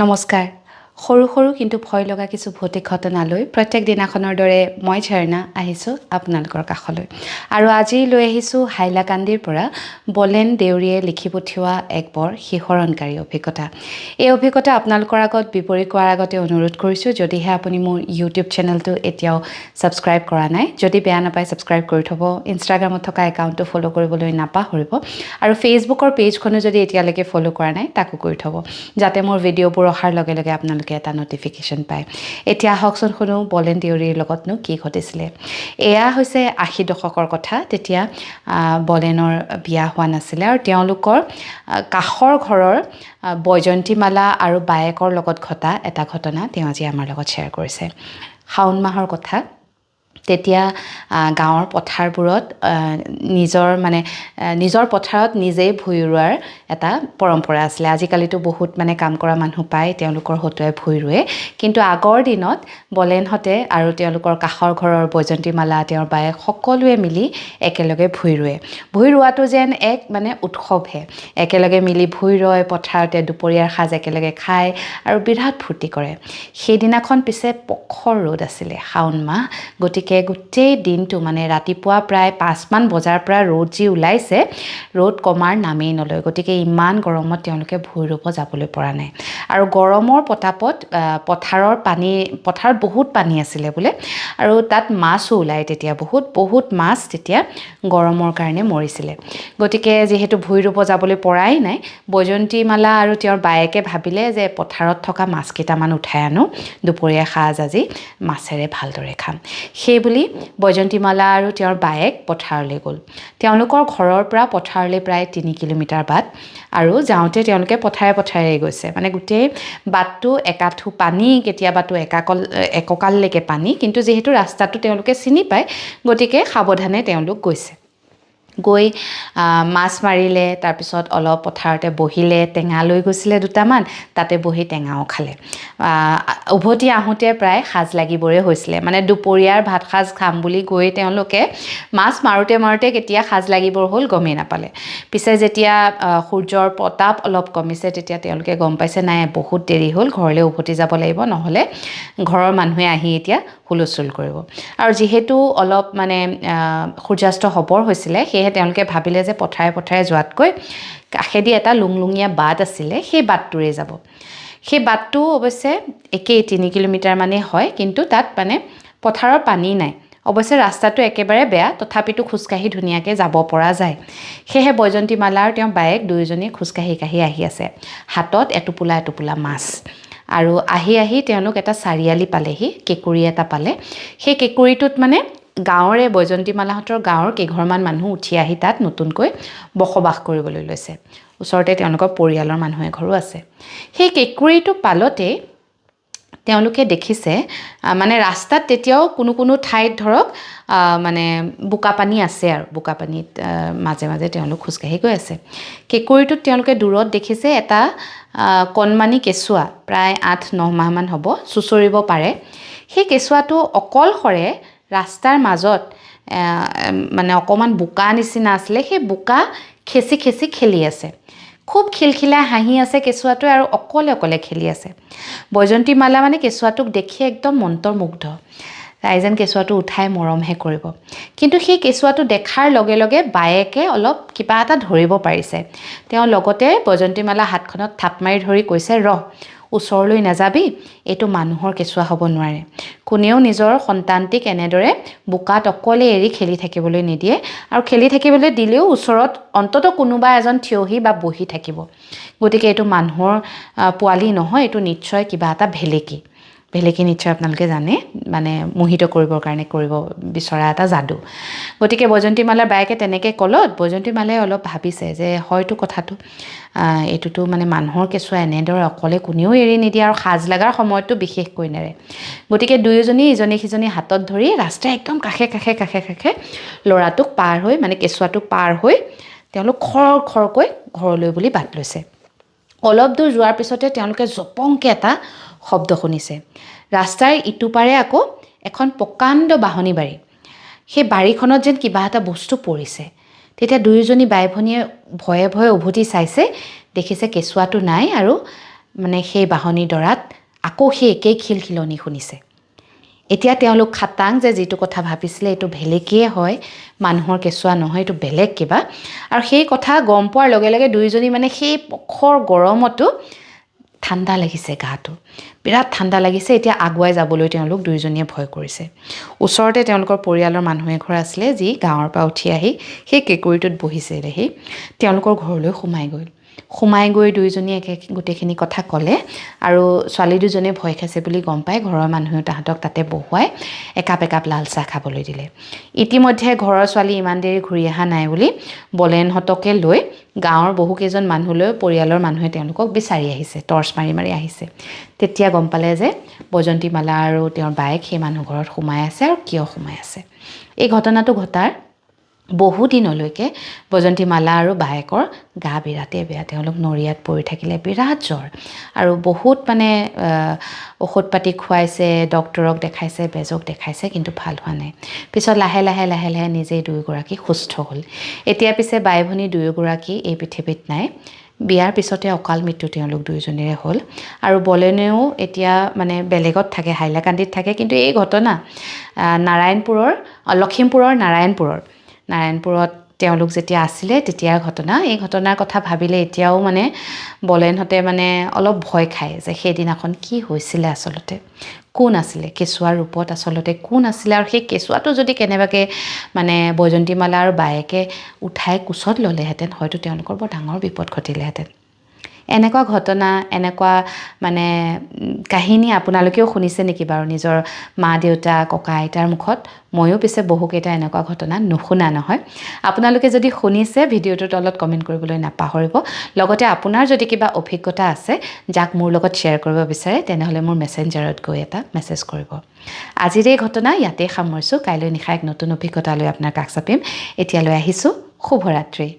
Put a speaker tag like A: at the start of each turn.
A: নমস্কাৰ। সৰু সৰু কিন্তু ভয় লগা কিছু ভৌতিক ঘটনালৈ প্ৰত্যেক দিনাখনৰ দৰে মই ঝৰ্ণা আহিছোঁ আপোনালোকৰ কাষলৈ। আৰু আজি লৈ আহিছোঁ হাইলাকান্দিৰ পৰা বলেন দেউৰীয়ে লিখি পঠিওৱা এক বৰ শিহৰণকাৰী অভিজ্ঞতা। এই অভিজ্ঞতা আপোনালোকৰ আগত বিৱৰি কোৱাৰ আগতে অনুৰোধ কৰিছোঁ, যদিহে আপুনি মোৰ ইউটিউব চেনেলটো এতিয়াও ছাবস্ক্ৰাইব কৰা নাই, যদি বেয়া নাপায় ছাবস্ক্ৰাইব কৰি থ'ব। ইনষ্টাগ্ৰামত থকা একাউণ্টটো ফ'ল' কৰিবলৈ নাপাহৰিব। আৰু ফেচবুকৰ পেজখনো যদি এতিয়ালৈকে ফ'ল' কৰা নাই, তাকো কৰি থ'ব, যাতে মোৰ ভিডিঅ'বোৰ অহাৰ লগে লগে আপোনালোকে এটা ন'টিফিকেশ্যন পায়। এতিয়া আহকচোন শুনো বলেন দেউৰীৰ লগতনো কি ঘটিছিলে। এয়া হৈছে ৮০ দশকৰ কথা। তেতিয়া বলেনৰ বিয়া হোৱা নাছিলে আৰু তেওঁলোকৰ কাষৰ ঘৰৰ বৈজয়ন্তীমালা আৰু বায়েকৰ লগত ঘটা এটা ঘটনা তেওঁ আজি আমাৰ লগত শ্বেয়াৰ কৰিছে। শাওণ মাহৰ কথা। তেতিয়া গাঁৱৰ পথাৰবোৰত নিজৰ পথাৰত নিজেই ভূঁই ৰোৱাৰ এটা পৰম্পৰা আছিলে। আজিকালিতো বহুত কাম কৰা মানুহ পায়, তেওঁলোকৰ হতুৱাই ভূঁই ৰুৱে। কিন্তু আগৰ দিনত বলেনহঁতে আৰু তেওঁলোকৰ কাষৰ ঘৰৰ বৈজয়ন্তীমালা, তেওঁৰ বায়েক সকলোৱে মিলি একেলগে ভূঁই ৰুৱে। ভূঁই ৰোৱাটো যেন এক উৎসৱহে। একেলগে মিলি ভূঁই ৰুৱে, পথাৰতে দুপৰীয়াৰ সাজ একেলগে খায় আৰু বিৰাট ফূৰ্তি কৰে। সেইদিনাখন পিছে প্ৰখৰ ৰ'দ আছিলে, শাওণ মাহ। গতিকে গোটেই দিনটো ৰাতিপুৱা প্ৰায় 5মান বজাৰ পৰা ৰ'দ যি ওলাইছে, ৰ'দ কমাৰ নামেই নলয়। গতিকে ইমান গৰমত তেওঁলোকে ভূঁই ৰুব যাবলৈ পৰা নাই। আৰু গৰমৰ পতাপত পথাৰত বহুত পানী আছিলে বোলে, আৰু তাত মাছো ওলায় তেতিয়া বহুত মাছ তেতিয়া গৰমৰ কাৰণে মৰিছিলে। গতিকে যিহেতু ভূঁই ৰুব যাবলৈ পৰাই নাই, বৈজয়ন্তীমালা আৰু তেওঁৰ বায়েকে ভাবিলে যে পথাৰত থকা মাছ কেইটামান উঠাই আনো, দুপৰীয়া সাজ আজি মাছেৰে ভালদৰে খাম। সেইবুলি বৈজয়ন্তীমালা আৰু তেওঁৰ বায়েক পথাৰলৈ গ'ল। তেওঁলোকৰ ঘৰৰ পৰা পথাৰলৈ প্ৰায় 3 কিলোমিটাৰ বাট, আৰু যাওঁতে তেওঁলোকে পথাৰে গৈছে। গোটেই বাটটো একাঠু পানী, কেতিয়াবাতো একঁকাললৈকে পানী। কিন্তু যিহেতু ৰাস্তাটো তেওঁলোকে চিনি পায়, গতিকে সাৱধানে তেওঁলোক গৈছে। গৈ মাছ মাৰিলে, তাৰপিছত অলপ পথাৰতে বহিলে, টেঙা লৈ গৈছিলে দুটামান, তাতে বহি টেঙাও খালে। উভতি আহোঁতে প্ৰায় সাজ লাগিবৰে হৈছিলে। দুপৰীয়াৰ ভাত সাজ খাম বুলি গৈ তেওঁলোকে মাছ মাৰোঁতে কেতিয়া সাজ লাগিবৰ হ'ল গমেই নাপালে। পিছে যেতিয়া সূৰ্যৰ প্ৰতাপ অলপ কমিছে, তেতিয়া তেওঁলোকে গম পাইছে নাই, বহুত দেৰি হ'ল, ঘৰলৈ উভতি যাব লাগিব, নহ'লে ঘৰৰ মানুহে আহি এতিয়া হুলস্থুল কৰিব। আৰু যিহেতু অলপ সূৰ্যাস্ত হ'বৰ হৈছিলে, সেয়েহে তেওঁলোকে ভাবিলে যে পথাৰে যোৱাতকৈ কাষেদি এটা লুংলুঙীয়া বাট আছিলে, সেই বাটটোৰে যাব। সেই বাটটো অৱশ্যে একেই 3 কিলোমিটাৰ মানেই হয়, কিন্তু তাত পথাৰৰ পানী নাই। অৱশ্যে ৰাস্তাটো একেবাৰে বেয়া, তথাপিতো খোজকাঢ়ি ধুনীয়াকৈ যাব পৰা যায়। সেয়েহে বৈজয়ন্তীমালা আৰু তেওঁৰ বায়েক দুয়োজনীয়ে খোজকাঢ়ি আহি আছে, হাতত এটোপোলা মাছ। আৰু আহি তেওঁলোক এটা চাৰিআলি পালেহি, কেঁকুৰি এটা পালে। সেই কেঁকুৰিটোত গাঁৱৰে বৈজয়ন্তীমালাহঁতৰ গাঁৱৰ কেইঘৰমান মানুহ উঠি আহি তাত নতুনকৈ বসবাস কৰিবলৈ লৈছে। ওচৰতে তেওঁলোকৰ পৰিয়ালৰ মানুহ এঘৰো আছে। সেই কেঁকুৰিটো পালতেই তেওঁলোকে দেখিছে, ৰাস্তাত তেতিয়াও কোনো ঠাইত ধৰক বোকা পানী আছে, আৰু বোকা পানীত মাজে তেওঁলোক খোজকাঢ়ি গৈ আছে। কেঁকুৰিটোত তেওঁলোকে দূৰত দেখিছে এটা কণমানি কেঁচুৱা, প্ৰায় 8-9 মাহমান হ'ব, চুঁচৰিব পাৰে। সেই কেঁচুৱাটো অকলশৰে ৰাস্তাৰ মাজত অকণমান বোকা নিচিনা আছিলে, সেই বোকা খেচি খেলি আছে। খুব খিলখিলাই হাঁহি আছে কেঁচুৱাটোৱে, আৰু অকলে খেলি আছে। বৈজয়ন্তীমালা কেঁচুৱাটোক দেখি একদম মন্ত্ৰমুগ্ধ। তাই যেন কেঁচুৱাটো উঠাই মৰমহে কৰিব। কিন্তু সেই কেঁচুৱাটো দেখাৰ লগে লগে বায়েকে অলপ কিবা এটা ধৰিব পাৰিছে। তেওঁ লগতে বৈজয়ন্তীমালা হাতখনত থাপ মাৰি ধৰি কৈছে, ৰহ, ওচৰলৈ নাযাবি, এইটো মানুহৰ কেঁচুৱা হ'ব নোৱাৰে। কোনেও নিজৰ সন্তানটিক এনেদৰে বোকাত অকলে এৰি খেলি থাকিবলৈ নিদিয়ে, আৰু খেলি থাকিবলৈ দিলেও ওচৰত অন্ততঃ কোনোবা এজন থিয়হি বা বহি থাকিব। গতিকে এইটো মানুহৰ পোৱালি নহয়, এইটো নিশ্চয় কিবা এটা ভেলেকি নিশ্চয় আপোনালোকে জানে, মোহিত কৰিবৰ কাৰণে কৰিব বিচৰা এটা যাদু। গতিকে বৈজয়ন্তীমালাৰ বায়েকে তেনেকৈ ক'লত বৈজয়ন্তীমালাই অলপ ভাবিছে যে হয়তো কথাটো এইটোতো মানুহৰ কেঁচুৱা, এনেদৰে অকলে কোনেও এৰি নিদিয়ে, আৰু সাজ লগাৰ সময়তো বিশেষকৈ নেৰে। গতিকে দুয়োজনী ইজনী সিজনী হাতত ধৰি ৰাস্তাৰ একদম কাষে ল'ৰাটোক পাৰ হৈ কেঁচুৱাটোক পাৰ হৈ তেওঁলোক খৰকৈ ঘৰলৈ বুলি বাট লৈছে। অলপ দূৰ যোৱাৰ পিছতে তেওঁলোকে জপংকৈ এটা শব্দ শুনিছে। ৰাস্তাৰ ইটোপাৰে আকৌ এখন প্ৰকাণ্ড বাঢ়নী বাৰী। সেই বাৰীখনত যেন কিবা এটা বস্তু পৰিছে। তেতিয়া দুয়োজনী বাই ভনীয়ে ভয়ে উভতি চাইছে, দেখিছে কেঁচুৱাটো নাই, আৰু মানে সেই বাঢ়নী দৰাত আকৌ সেই একেই খিলখিলনি শুনিছে। এতিয়া তেওঁলোক খাটাং যে যিটো কথা ভাবিছিলে এইটো ভেলেকিয়ে হয়, মানুহৰ কেঁচুৱা নহয়, এইটো বেলেগ কিবা। আৰু সেই কথা গম পোৱাৰ লগে লগে দুয়োজনী মানে সেই পখৰ গৰমতো ঠাণ্ডা লাগিছে গাটো, বিৰাট ঠাণ্ডা লাগিছে। এতিয়া আগুৱাই যাবলৈ তেওঁলোক দুয়োজনীয়ে ভয় কৰিছে। ওচৰতে তেওঁলোকৰ পৰিয়ালৰ মানুহ এঘৰ আছিলে, যি গাঁৱৰ পৰা উঠি আহি সেই কেঁকুৰিটোত বহিছিলেহি। তেওঁলোকৰ ঘৰলৈ সোমাই গৈ দুয়োজনীয়ে গোটেইখিনি কথা ক'লে। আৰু ছোৱালী দুজনীয়ে ভয় খাইছে বুলি গম পাই ঘৰৰ মানুহেও তাহাঁতক তাতে বহুৱাই একাপ লাল চাহ খাবলৈ দিলে। ইতিমধ্যে ঘৰৰ ছোৱালী ইমান দেৰি ঘূৰি অহা নাই বুলি বলেনহঁতকে লৈ গাঁৱৰ বহুকেইজন মানুহলৈ পৰিয়ালৰ মানুহে তেওঁলোকক বিচাৰি আহিছে, টৰ্চ মাৰি আহিছে। তেতিয়া গম পালে যে বৈজয়ন্তীমালা আৰু তেওঁৰ বায়েক সেই মানুহ ঘৰত সোমাই আছে, আৰু কিয় সোমাই আছে। এই ঘটনাটো ঘটাৰ বহুদিনলৈকে বৈজয়ন্তীমালা আৰু বায়েকৰ গা বিৰাটেই বেয়া। তেওঁলোক নৰিয়াত পৰি থাকিলে, বিৰাট জ্বৰ, আৰু বহুত মানে ঔষধ পাতি খুৱাইছে, ডক্তৰক দেখাইছে, বেজক দেখাইছে, কিন্তু ভাল হোৱা নাই। পিছত লাহে লাহে নিজেই দুয়োগৰাকী সুস্থ হ'ল। এতিয়া পিছে বাই ভনী দুয়োগৰাকী এই পৃথিৱীত নাই। বিয়াৰ পিছতে অকাল মৃত্যু তেওঁলোক দুয়োজনীৰে হ'ল। আৰু বলেনেও এতিয়া মানে বেলেগত থাকে, হাইলাকান্দিত থাকে। কিন্তু এই ঘটনা লখিমপুৰৰ নাৰায়ণপুৰত তেওঁলোক যেতিয়া আছিলে তেতিয়াৰ ঘটনা। এই ঘটনাৰ কথা ভাবিলে এতিয়াও মানে বলেনহঁতে মানে অলপ ভয় খায় যে সেইদিনাখন কি হৈছিলে, আচলতে কোন আছিলে, কেঁচুৱাৰ ৰূপত আচলতে কোন আছিলে। আৰু সেই কেঁচুৱাটো যদি কেনেবাকৈ মানে বৈজয়ন্তীমালা আৰু বায়েকে উঠাই কোচত ল'লেহেঁতেন, হয়তো তেওঁলোকৰ বৰ ডাঙৰ বিপদ ঘটিলেহেঁতেন। এনেকুৱা ঘটনা, এনেকুৱা মানে কাহিনী আপোনালোকেও শুনিছে নেকি বাৰু নিজৰ মা দেউতা, ককা আইতাৰ মুখত? ময়ো পিছে বহুকেইটা এনেকুৱা ঘটনা নুশুনা নহয়। আপোনালোকে যদি শুনিছে, ভিডিঅ'টোৰ তলত কমেণ্ট কৰিবলৈ নাপাহৰিব। লগতে আপোনাৰ যদি কিবা অভিজ্ঞতা আছে যাক মোৰ লগত শ্বেয়াৰ কৰিব বিচাৰে, তেনেহ'লে মোৰ মেছেঞ্জাৰত গৈ এটা মেছেজ কৰিব। আজিৰ এই ঘটনা ইয়াতেই সামৰিছোঁ। কাইলৈ নিশা এক নতুন অভিজ্ঞতা লৈ আপোনাৰ কাষ চাপিম। এতিয়ালৈ আহিছোঁ, শুভৰাত্ৰি।